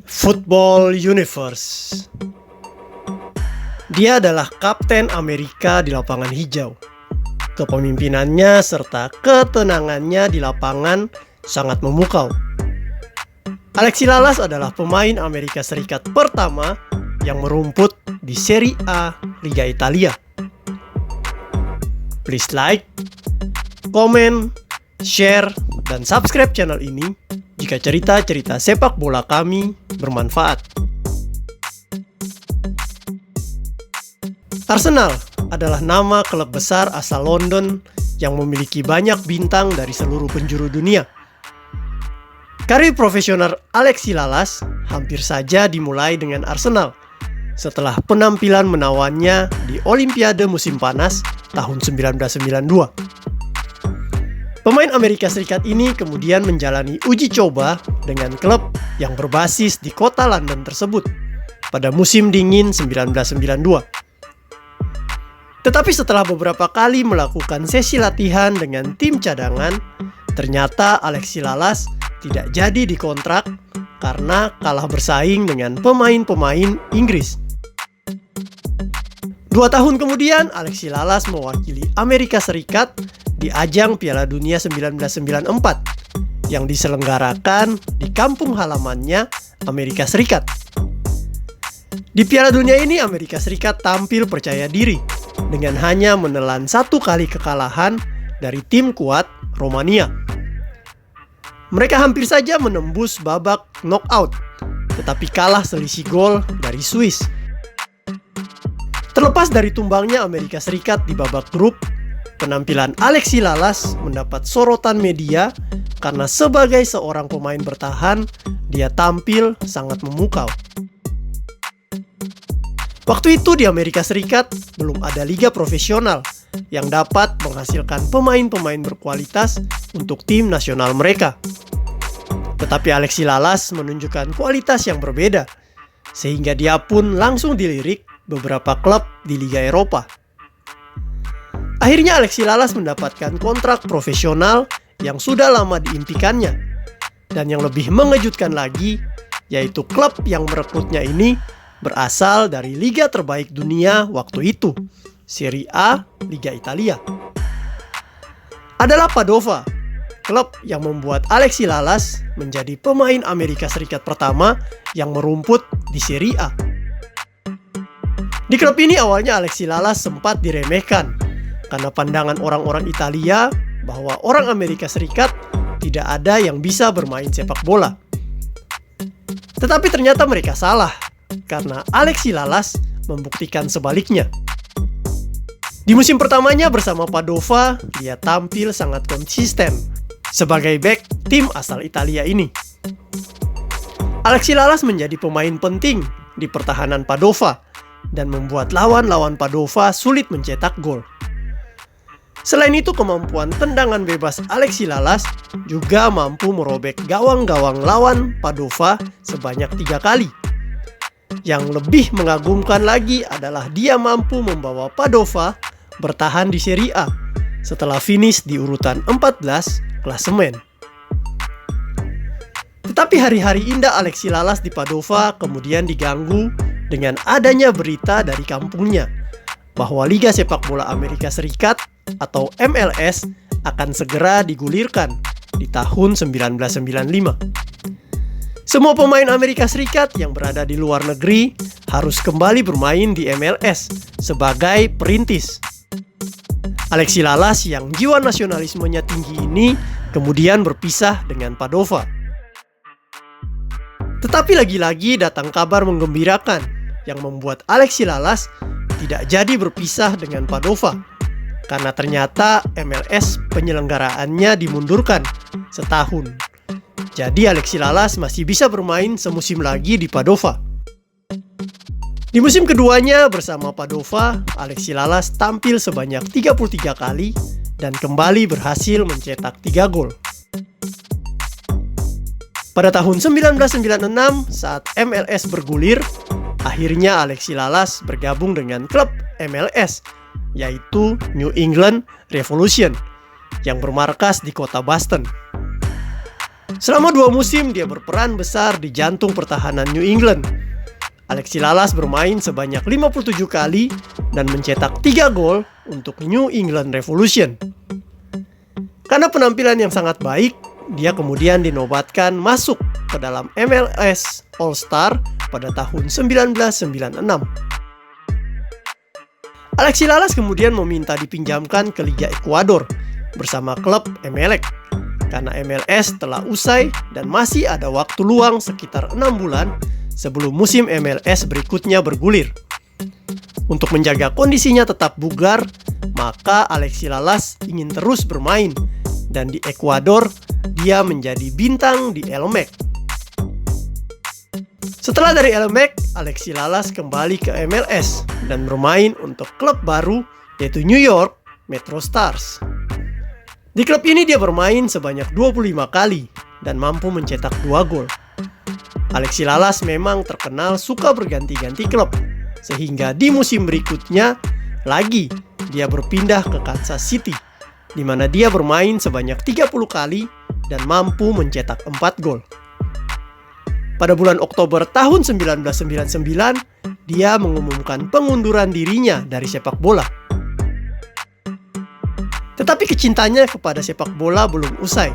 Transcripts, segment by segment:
Football Universe. Dia adalah kapten Amerika di lapangan hijau. Kepemimpinannya serta ketenangannya di lapangan sangat memukau. Alexi Lalas adalah pemain Amerika Serikat pertama yang merumput di Serie A Liga Italia. Please like, komen, share, dan subscribe channel ini jika cerita-cerita sepak bola kami bermanfaat. Arsenal adalah nama klub besar asal London yang memiliki banyak bintang dari seluruh penjuru dunia. Karir profesional Alexi Lalas hampir saja dimulai dengan Arsenal setelah penampilan menawannya di Olimpiade musim panas tahun 1992. Pemain Amerika Serikat ini kemudian menjalani uji coba dengan klub yang berbasis di kota London tersebut pada musim dingin 1992. Tetapi setelah beberapa kali melakukan sesi latihan dengan tim cadangan, ternyata Alexi Lalas tidak jadi dikontrak karena kalah bersaing dengan pemain-pemain Inggris. 2 tahun kemudian, Alexi Lalas mewakili Amerika Serikat di ajang Piala Dunia 1994 yang diselenggarakan di kampung halamannya Amerika Serikat. Di Piala Dunia ini Amerika Serikat tampil percaya diri dengan hanya menelan 1 kali kekalahan dari tim kuat Romania. Mereka hampir saja menembus babak knockout, tetapi kalah selisih gol dari Swiss. Terlepas dari tumbangnya Amerika Serikat di babak grup, penampilan Alexi Lalas mendapat sorotan media karena sebagai seorang pemain bertahan, dia tampil sangat memukau. Waktu itu di Amerika Serikat belum ada liga profesional yang dapat menghasilkan pemain-pemain berkualitas untuk tim nasional mereka. Tetapi Alexi Lalas menunjukkan kualitas yang berbeda, sehingga dia pun langsung dilirik beberapa klub di Liga Eropa. Akhirnya Alexi Lalas mendapatkan kontrak profesional yang sudah lama diimpikannya. Dan yang lebih mengejutkan lagi, yaitu klub yang merekrutnya ini berasal dari liga terbaik dunia waktu itu, Serie A Liga Italia. Adalah Padova, klub yang membuat Alexi Lalas menjadi pemain Amerika Serikat pertama yang merumput di Serie A. Di klub ini awalnya Alexi Lalas sempat diremehkan karena pandangan orang-orang Italia bahwa orang Amerika Serikat tidak ada yang bisa bermain sepak bola. Tetapi ternyata mereka salah, karena Alexi Lalas membuktikan sebaliknya. Di musim pertamanya bersama Padova, dia tampil sangat konsisten sebagai bek tim asal Italia ini. Alexi Lalas menjadi pemain penting di pertahanan Padova dan membuat lawan-lawan Padova sulit mencetak gol. Selain itu, kemampuan tendangan bebas Alexi Lalas juga mampu merobek gawang-gawang lawan Padova sebanyak 3 kali. Yang lebih mengagumkan lagi adalah dia mampu membawa Padova bertahan di Serie A setelah finish di urutan 14 klasemen. Tetapi hari-hari indah Alexi Lalas di Padova kemudian diganggu dengan adanya berita dari kampungnya bahwa Liga Sepak Bola Amerika Serikat atau MLS akan segera digulirkan di tahun 1995. Semua pemain Amerika Serikat yang berada di luar negeri harus kembali bermain di MLS sebagai perintis. Alexi Lalas yang jiwa nasionalismenya tinggi ini kemudian berpisah dengan Padova. Tetapi lagi-lagi datang kabar menggembirakan yang membuat Alexi Lalas tidak jadi berpisah dengan Padova, karena ternyata MLS penyelenggaraannya dimundurkan setahun. Jadi Alexi Lalas masih bisa bermain semusim lagi di Padova. Di musim keduanya bersama Padova, Alexi Lalas tampil sebanyak 33 kali dan kembali berhasil mencetak 3 gol. Pada tahun 1996 saat MLS bergulir, akhirnya Alexi Lalas bergabung dengan klub MLS, yaitu New England Revolution, yang bermarkas di kota Boston. Selama 2 musim dia berperan besar di jantung pertahanan New England. Alexi Lalas bermain sebanyak 57 kali dan mencetak 3 gol untuk New England Revolution. Karena penampilan yang sangat baik, dia kemudian dinobatkan masuk ke dalam MLS All-Star pada tahun 1996. Alexi Lalas kemudian meminta dipinjamkan ke Liga Ekuador bersama klub Emelec karena MLS telah usai dan masih ada waktu luang sekitar 6 bulan sebelum musim MLS berikutnya bergulir. Untuk menjaga kondisinya tetap bugar, maka Alexi Lalas ingin terus bermain dan di Ekuador dia menjadi bintang di Emelec. Setelah dari Emelec, Alexi Lalas kembali ke MLS dan bermain untuk klub baru yaitu New York Metro Stars. Di klub ini dia bermain sebanyak 25 kali dan mampu mencetak 2 gol. Alexi Lalas memang terkenal suka berganti-ganti klub, sehingga di musim berikutnya lagi dia berpindah ke Kansas City, di mana dia bermain sebanyak 30 kali dan mampu mencetak 4 gol. Pada bulan Oktober tahun 1999, dia mengumumkan pengunduran dirinya dari sepak bola. Tetapi kecintanya kepada sepak bola belum usai,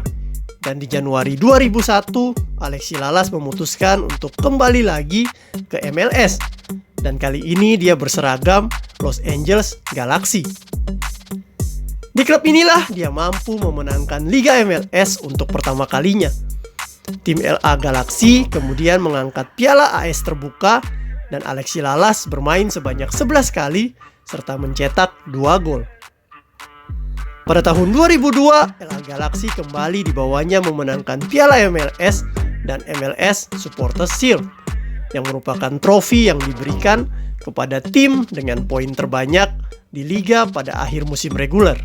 dan di Januari 2001, Alexi Lalas memutuskan untuk kembali lagi ke MLS, dan kali ini dia berseragam Los Angeles Galaxy. Di klub inilah dia mampu memenangkan Liga MLS untuk pertama kalinya. Tim LA Galaxy kemudian mengangkat Piala AS terbuka dan Alexi Lalas bermain sebanyak 11 kali serta mencetak 2 gol. Pada tahun 2002, LA Galaxy kembali dibawanya memenangkan Piala MLS dan MLS Supporters Shield, yang merupakan trofi yang diberikan kepada tim dengan poin terbanyak di liga pada akhir musim reguler.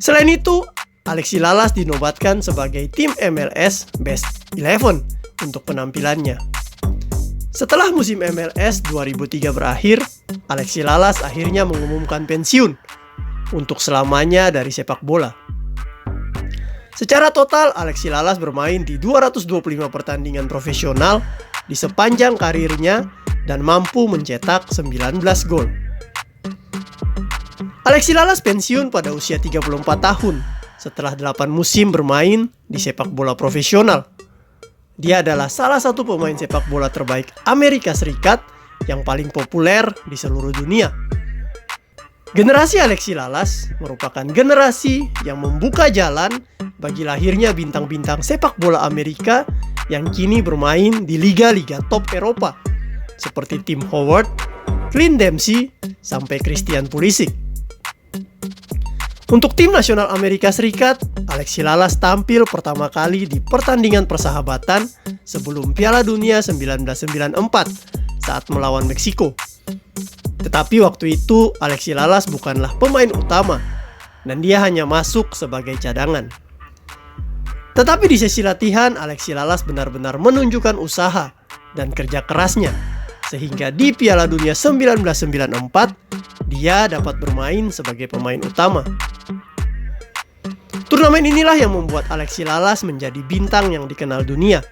Selain itu, Alexi Lalas dinobatkan sebagai tim MLS Best 11 untuk penampilannya. Setelah musim MLS 2003 berakhir, Alexi Lalas akhirnya mengumumkan pensiun untuk selamanya dari sepak bola. Secara total, Alexi Lalas bermain di 225 pertandingan profesional di sepanjang karirnya dan mampu mencetak 19 gol. Alexi Lalas pensiun pada usia 34 tahun setelah 8 musim bermain di sepak bola profesional. Dia adalah salah satu pemain sepak bola terbaik Amerika Serikat yang paling populer di seluruh dunia. Generasi Alexi Lalas merupakan generasi yang membuka jalan bagi lahirnya bintang-bintang sepak bola Amerika yang kini bermain di liga-liga top Eropa seperti Tim Howard, Clint Dempsey, sampai Christian Pulisic. Untuk tim nasional Amerika Serikat, Alexi Lalas tampil pertama kali di pertandingan persahabatan sebelum Piala Dunia 1994 saat melawan Meksiko. Tetapi waktu itu Alexi Lalas bukanlah pemain utama dan dia hanya masuk sebagai cadangan. Tetapi di sesi latihan Alexi Lalas benar-benar menunjukkan usaha dan kerja kerasnya sehingga di Piala Dunia 1994 dia dapat bermain sebagai pemain utama. Turnamen inilah yang membuat Alexi Lalas menjadi bintang yang dikenal dunia,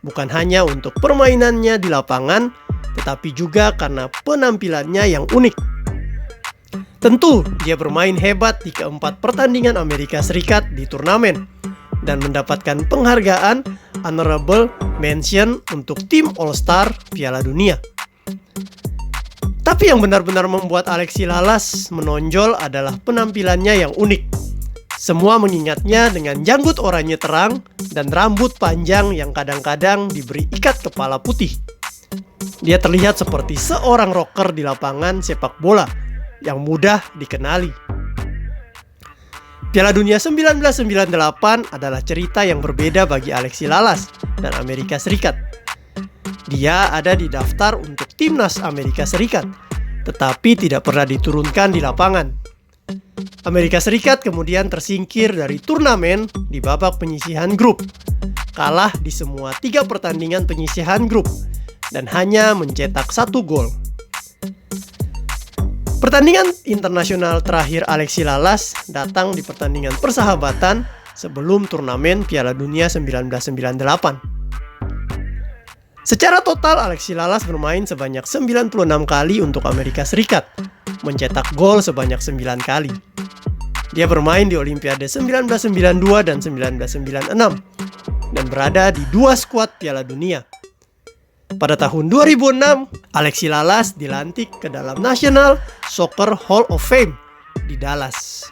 bukan hanya untuk permainannya di lapangan, tetapi juga karena penampilannya yang unik. Tentu, dia bermain hebat di keempat pertandingan Amerika Serikat di turnamen dan mendapatkan penghargaan Honorable Mention untuk tim All-Star Piala Dunia. Tapi yang benar-benar membuat Alexi Lalas menonjol adalah penampilannya yang unik. Semua mengingatnya dengan janggut oranye terang dan rambut panjang yang kadang-kadang diberi ikat kepala putih. Dia terlihat seperti seorang rocker di lapangan sepak bola yang mudah dikenali. Piala Dunia 1998 adalah cerita yang berbeda bagi Alexi Lalas dan Amerika Serikat. Dia ada di daftar untuk timnas Amerika Serikat, tetapi tidak pernah diturunkan di lapangan. Amerika Serikat kemudian tersingkir dari turnamen di babak penyisihan grup, kalah di semua 3 pertandingan penyisihan grup, dan hanya mencetak 1 gol. Pertandingan internasional terakhir Alexi Lalas datang di pertandingan persahabatan sebelum turnamen Piala Dunia 1998. Secara total, Alexi Lalas bermain sebanyak 96 kali untuk Amerika Serikat, mencetak gol sebanyak 9 kali. Dia bermain di Olimpiade 1992 dan 1996, dan berada di 2 skuad Piala Dunia. Pada tahun 2006, Alexi Lalas dilantik ke dalam National Soccer Hall of Fame di Dallas.